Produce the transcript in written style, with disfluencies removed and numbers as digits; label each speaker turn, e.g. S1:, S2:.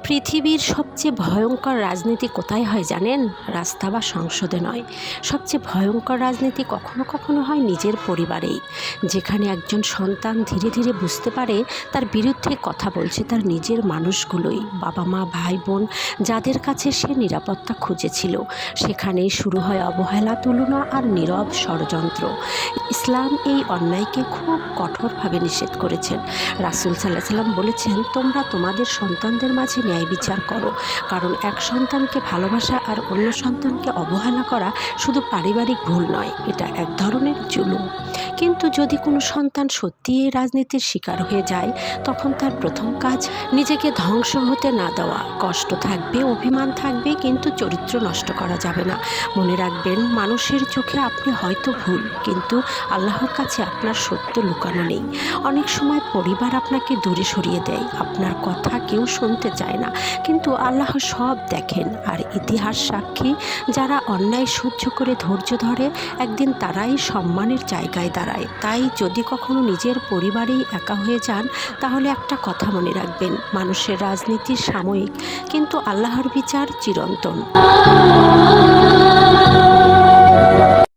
S1: পৃথিবীর সবচেয়ে ভয়ঙ্কর রাজনীতি কোথায় হয় জানেন? রাস্তা বা সংসদে নয়। সবচেয়ে ভয়ঙ্কর রাজনীতি কখনো কখনো হয় নিজের পরিবারেই, যেখানে একজন সন্তান ধীরে ধীরে বুঝতে পারে তার বিরুদ্ধে কথা বলছে তার নিজের মানুষগুলোই, বাবা মা ভাই বোন, যাদের কাছে সে নিরাপত্তা খুঁজেছিল। সেখানেই শুরু হয় অবহেলা, তুলনা আর নীরব ষড়যন্ত্র। ইসলাম এই অন্যায়কে খুব কঠোরভাবে নিষেধ করেছেন। রাসূল সাল্লাল্লাহু আলাইহি ওয়াসাল্লাম বলেছেন, তোমরা তোমাদের সন্তানদের মাঝে ন্যায় বিচার করো, কারণ এক সন্তানকে ভালোবাসা আর অন্য সন্তানকে অবহেলা করা শুধু পারিবারিক ভুল নয়, এটা এক ধরনের জুলুম। কিন্তু যদি কোনো সন্তান সত্যিই এই রাজনীতির শিকার হয়ে যায়, তখন তার প্রথম কাজ নিজেকে ধ্বংস হতে না দেওয়া। কষ্ট থাকবে, অভিমান থাকবে, কিন্তু চরিত্র নষ্ট করা যাবে না। মনে রাখবেন, মানুষের চোখে আপনি হয়তো ভুল, কিন্তু আল্লাহর কাছে আপনার সত্য লুকানো নেই। অনেক সময় পরিবার আপনাকে দূরে সরিয়ে দেয়, আপনার কথা কেউ শুনতে চায় না, কিন্তু আল্লাহ সব দেখেন। আর ইতিহাস সাক্ষী, যারা অন্যায় সহ্য করে ধৈর্য ধরে, একদিন তারাই সম্মানের জায়গায় দাঁড়ায়। তাই যদি কখনো নিজের পরিবারেই একা হয়ে যান, তাহলে একটা কথা মনে রাখবেন, মানুষের রাজনীতি সাময়িক, কিন্তু আল্লাহর বিচার চিরন্তন।